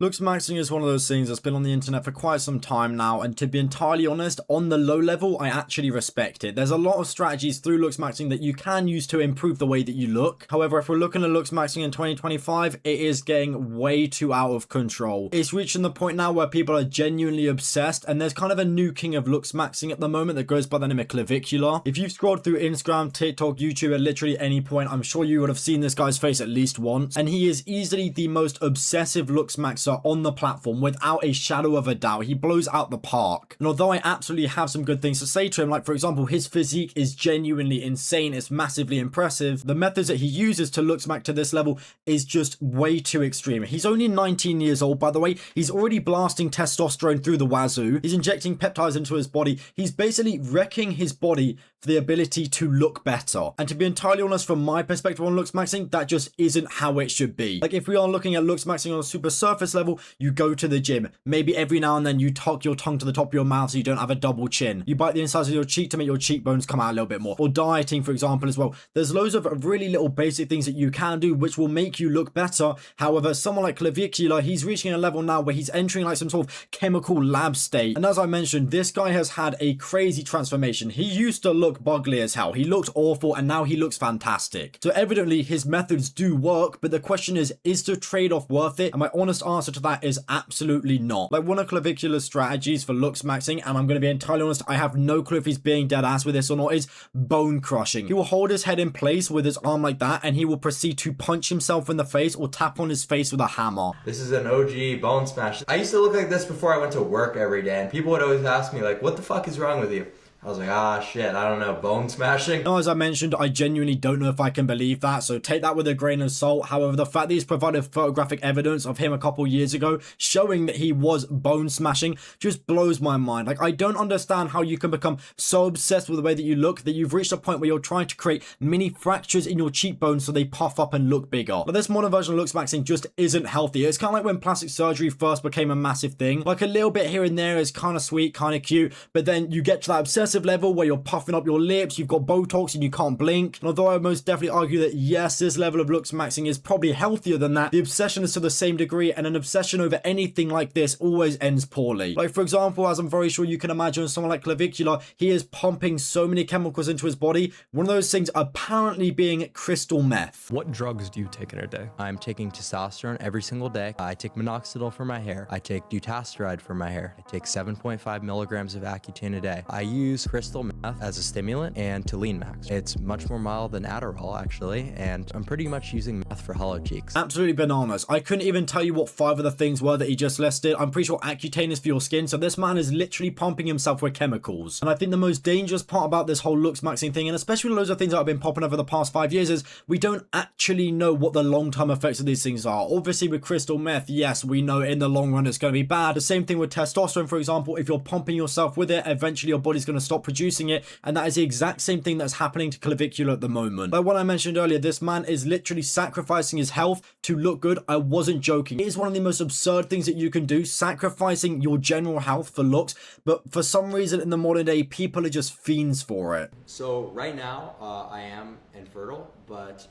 Looksmaxxing is one of those things that's been on the internet for quite some time now, and to be entirely honest, on the low level, I actually respect it. There's a lot of strategies through Looksmaxxing that you can use to improve the way that you look. However, if we're looking at Looksmaxxing in 2025, it is getting way too out of control. It's reaching the point now where people are genuinely obsessed, and there's kind of a new king of Looksmaxxing at the moment that goes by the name of Clavicular. If you've scrolled through Instagram, TikTok, YouTube at literally any point, I'm sure you would have seen this guy's face at least once, and he is easily the most obsessive Looksmaxxer on the platform without a shadow of a doubt. He blows out the park. And although I absolutely have some good things to say to him, like for example, his physique is genuinely insane, it's massively impressive, the methods that he uses to Looksmax to this level is just way too extreme. He's only 19 years old, by the way. He's already blasting testosterone through the wazoo. He's injecting peptides into his body. He's basically wrecking his body for the ability to look better. And to be entirely honest, from my perspective on Looksmaxxing, that just isn't how it should be. Like if we are looking at Looksmaxxing on a super surface level, you go to the gym. Maybe every now and then you tuck your tongue to the top of your mouth so you don't have a double chin. You bite the insides of your cheek to make your cheekbones come out a little bit more. Or dieting, for example, as well. There's loads of really little basic things that you can do which will make you look better. However, someone like Clavicular, he's reaching a level now where he's entering like some sort of chemical lab state. And as I mentioned, this guy has had a crazy transformation. He used to look bugly as hell. He looked awful, and now he looks fantastic. So evidently his methods do work, but the question is the trade-off worth it? And my honest answer to that is absolutely not. Like one of Clavicular's strategies for Looksmaxxing, and I'm going to be entirely honest, I have no clue if he's being dead ass with this or not, is bone crushing. He will hold his head in place with his arm like that, and he will proceed to punch himself in the face or tap on his face with a hammer. This is an OG bone smash. I used to look like this before I went to work every day, and people would always ask me like, what the fuck is wrong with you? I was like, ah, shit, I don't know, bone smashing? Now, as I mentioned, I genuinely don't know if I can believe that, so take that with a grain of salt. However, the fact that he's provided photographic evidence of him a couple years ago showing that he was bone smashing just blows my mind. Like, I don't understand how you can become so obsessed with the way that you look that you've reached a point where you're trying to create mini fractures in your cheekbones so they puff up and look bigger. But this modern version of Looksmaxxing just isn't healthy. It's kind of like when plastic surgery first became a massive thing. Like, a little bit here and there is kind of sweet, kind of cute, but then you get to that obsessive level where you're puffing up your lips, you've got Botox and you can't blink. And although I most definitely argue that yes, this level of Looksmaxxing is probably healthier than that, the obsession is to the same degree, and an obsession over anything like this always ends poorly. Like for example, as I'm very sure you can imagine, someone like Clavicular, he is pumping so many chemicals into his body, one of those things apparently being crystal meth. What drugs do you take in a day? I'm taking testosterone every single day. I take minoxidil for my hair. I take dutasteride for my hair. I take 7.5 milligrams of Accutane a day. I use crystal meth as a stimulant and to lean max. It's much more mild than Adderall actually, and I'm pretty much using meth for hollow cheeks. Absolutely bananas. I couldn't even tell you what 5 of the things were that he just listed. I'm pretty sure Accutane is for your skin, so this man is literally pumping himself with chemicals. And I think the most dangerous part about this whole Looksmaxxing thing, and especially loads of things that have been popping over the past 5 years, is we don't actually know what the long-term effects of these things are. Obviously with crystal meth, yes, we know in the long run it's going to be bad. The same thing with testosterone, for example. If you're pumping yourself with it, eventually your body's going to stop producing it, and that is the exact same thing that's happening to Clavicular at the moment. Like what I mentioned earlier, this man is literally sacrificing his health to look good. I wasn't joking. It is one of the most absurd things that you can do, sacrificing your general health for looks, but for some reason in the modern day, people are just fiends for it. So right now, I am infertile, but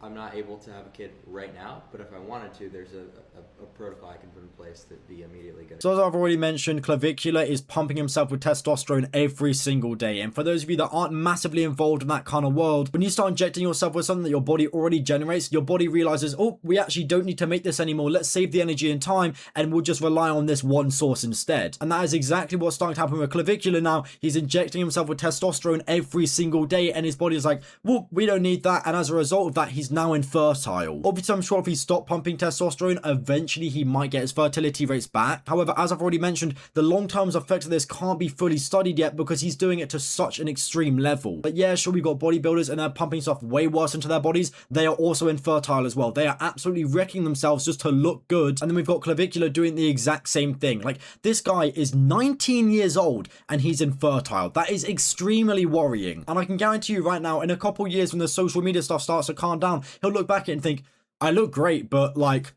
I'm not able to have a kid right now, but if I wanted to, there's a protocol I can put in place that'd be immediately good. So as I've already mentioned, Clavicular is pumping himself with testosterone every single day, and for those of you that aren't massively involved in that kind of world, when you start injecting yourself with something that your body already generates, your body realizes, oh, we actually don't need to make this anymore, let's save the energy and time, and we'll just rely on this one source instead. And that is exactly what's starting to happen with Clavicular now. He's injecting himself with testosterone every single day, and his body is like, well, we don't need that, and as a result of that, he's now infertile. Obviously, I'm sure if he stopped pumping testosterone, eventually he might get his fertility rates back. However, as I've already mentioned, the long-term effects of this can't be fully studied yet because he's doing it to such an extreme level. But yeah, sure, we've got bodybuilders and they're pumping stuff way worse into their bodies. They are also infertile as well. They are absolutely wrecking themselves just to look good. And then we've got Clavicular doing the exact same thing. Like, this guy is 19 years old and he's infertile. That is extremely worrying. And I can guarantee you right now, in a couple years when the social media stuff starts to calm down, he'll look back at it and think, I look great, but like,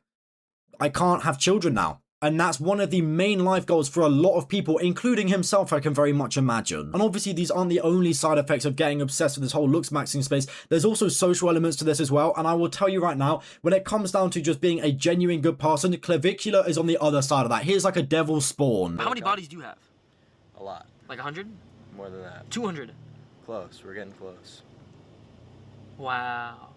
I can't have children now. And that's one of the main life goals for a lot of people, including himself, I can very much imagine. And obviously these aren't the only side effects of getting obsessed with this whole looks maxing space. There's also social elements to this as well. And I will tell you right now, when it comes down to just being a genuine good person, clavicular is on the other side of that. Here's like a devil's spawn. How many bodies do you have? A lot. Like 100? More than that. 200? Close. We're getting close. Wow.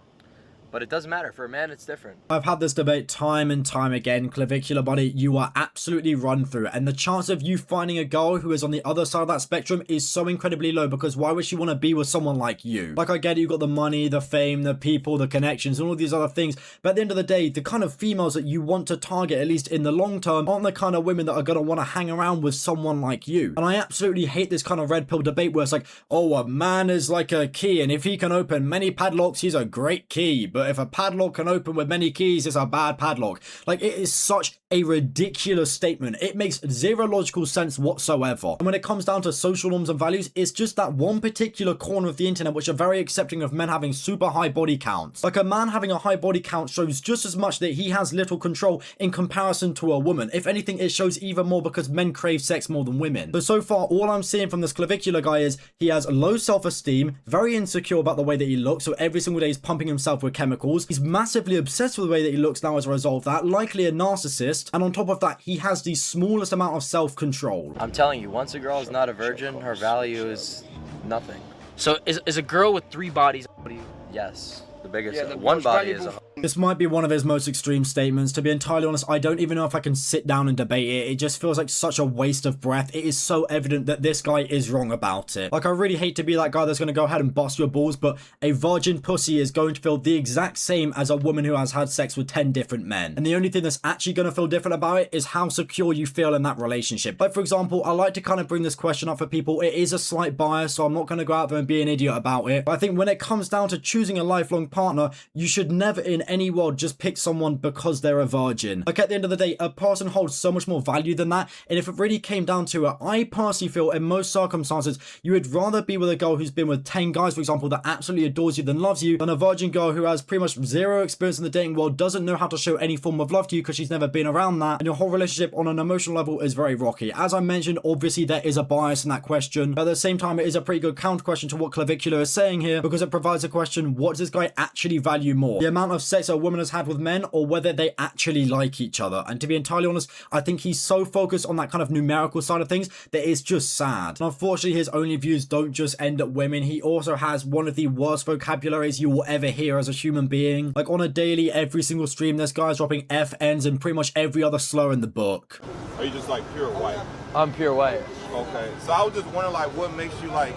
But it doesn't matter. For a man, it's different. I've had this debate time and time again. Clavicular body, you are absolutely run through. And the chance of you finding a girl who is on the other side of that spectrum is so incredibly low, because why would she want to be with someone like you? Like, I get it, you got the money, the fame, the people, the connections, and all these other things. But at the end of the day, the kind of females that you want to target, at least in the long term, aren't the kind of women that are going to want to hang around with someone like you. And I absolutely hate this kind of red pill debate where it's like, oh, a man is like a key, and if he can open many padlocks, he's a great key. But if a padlock can open with many keys, it's a bad padlock. Like, it is such a ridiculous statement. It makes zero logical sense whatsoever. And when it comes down to social norms and values, it's just that one particular corner of the internet which are very accepting of men having super high body counts. Like, a man having a high body count shows just as much that he has little control in comparison to a woman. If anything, it shows even more because men crave sex more than women. So far, all I'm seeing from this clavicular guy is he has low self-esteem, very insecure about the way that he looks, so every single day he's pumping himself with chemicals. He's massively obsessed with the way that he looks now as a result of that, likely a narcissist, and on top of that, he has the smallest amount of self-control. I'm telling you, once a girl is not a virgin, her value is nothing. So is a girl with 3 bodies? What do you? Yes. The biggest. Yeah, the one most body is valuable This might be one of his most extreme statements. To be entirely honest, I don't even know if I can sit down and debate it. It just feels like such a waste of breath. It is so evident that this guy is wrong about it. Like, I really hate to be that guy that's going to go ahead and bust your balls, but a virgin pussy is going to feel the exact same as a woman who has had sex with 10 different men. And the only thing that's actually going to feel different about it is how secure you feel in that relationship. Like, for example, I like to kind of bring this question up for people. It is a slight bias, so I'm not going to go out there and be an idiot about it. But I think when it comes down to choosing a lifelong partner, you should never in any world just pick someone because they're a virgin. Like, at the end of the day, a person holds so much more value than that, and if it really came down to it, I personally feel in most circumstances you would rather be with a girl who's been with 10 guys, for example, that absolutely adores you than loves you, than a virgin girl who has pretty much zero experience in the dating world, doesn't know how to show any form of love to you because she's never been around that, and your whole relationship on an emotional level is very rocky. As I mentioned, obviously there is a bias in that question, but at the same time it is a pretty good counter question to what Clavicular is saying here, because it provides a question: what does this guy actually value more? The amount of sex a woman has had with men, or whether they actually like each other? And to be entirely honest, I think he's so focused on that kind of numerical side of things that it's just sad. And unfortunately, his only views don't just end at women. He also has one of the worst vocabularies you will ever hear as a human being. Like, on a daily, every single stream, this guy's dropping F-Ns and pretty much every other slur in the book. Are you just like pure white? I'm pure white. Okay. So I was just wondering, like, what makes you like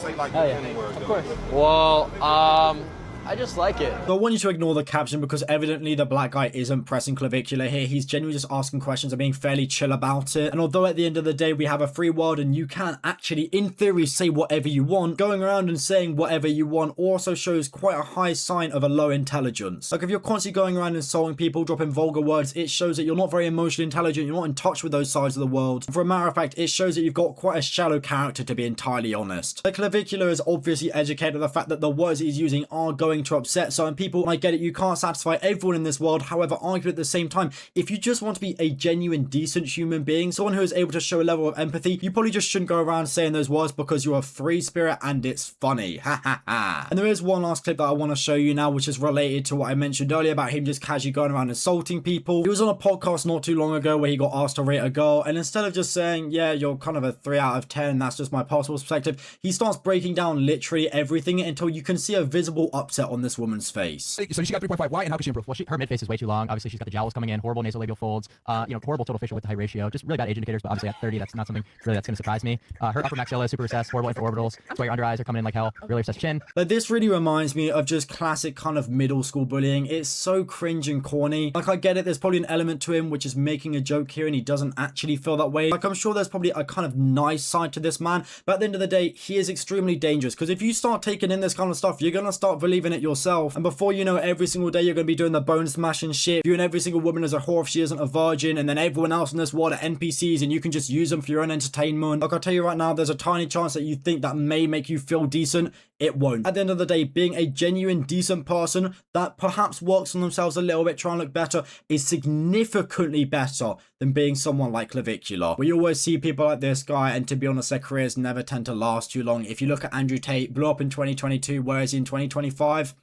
say like the N-word? Of course. Well, I just like it. So I want you to ignore the caption, because evidently the black guy isn't pressing Clavicular here. He's genuinely just asking questions and being fairly chill about it. And although at the end of the day we have a free world and you can actually, in theory, say whatever you want, going around and saying whatever you want also shows quite a high sign of a low intelligence. Like, if you're constantly going around insulting people, dropping vulgar words, it shows that you're not very emotionally intelligent, you're not in touch with those sides of the world. And for a matter of fact, it shows that you've got quite a shallow character, to be entirely honest. The Clavicular is obviously educated on the fact that the words he's using are going to upset certain people, and I get it, you can't satisfy everyone in this world. However, argue at the same time, if you just want to be a genuine, decent human being, someone who is able to show a level of empathy, you probably just shouldn't go around saying those words because you're a free spirit and it's funny. Ha ha ha. And there is one last clip that I want to show you now, which is related to what I mentioned earlier about him just casually going around insulting people. He was on a podcast not too long ago where he got asked to rate a girl, and instead of just saying, yeah, you're kind of a 3 out of 10, that's just my personal perspective, he starts breaking down literally everything until you can see a visible upset on this woman's face. So she got 3.5. Why and how can she improve? Well, her mid face is way too long. Obviously, she's got the jowls coming in, horrible nasolabial folds, horrible total facial width to height ratio, just really bad age indicators. But obviously at 30, that's not something really that's going to surprise me. Her upper maxilla is super recessed, horrible infraorbitals. That's why your under eyes are coming in like hell. Really recessed chin. Like, this really reminds me of just classic kind of middle school bullying. It's so cringe and corny. Like, I get it, there's probably an element to him which is making a joke here and he doesn't actually feel that way. Like, I'm sure there's probably a kind of nice side to this man, but at the end of the day, he is extremely dangerous, because if you start taking in this kind of stuff, you're going to start believing it yourself, and before you know, every single day you're going to be doing the bone smashing shit, viewing every single woman as a whore if she isn't a virgin, and then everyone else in this world are NPCs and you can just use them for your own entertainment. Like, I'll tell you right now, there's a tiny chance that you think that may make you feel decent. It won't. At the end of the day, being a genuine, decent person that perhaps works on themselves a little bit, try and look better, is significantly better than being someone like Clavicular. We always see people like this guy, and to be honest, their careers never tend to last too long. If you look at Andrew Tate, blew up in 2022, where is he in 2025?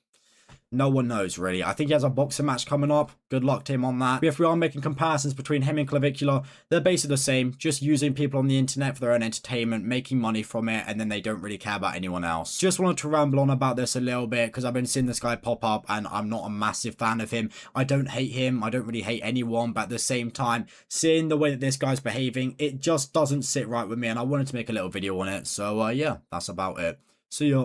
No one knows, really. I think he has a boxing match coming up. Good luck to him on that. But if we are making comparisons between him and Clavicular, they're basically the same. Just using people on the internet for their own entertainment, making money from it, and then they don't really care about anyone else. Just wanted to ramble on about this a little bit because I've been seeing this guy pop up and I'm not a massive fan of him. I don't hate him. I don't really hate anyone. But at the same time, seeing the way that this guy's behaving, it just doesn't sit right with me. And I wanted to make a little video on it. So yeah, that's about it. See ya.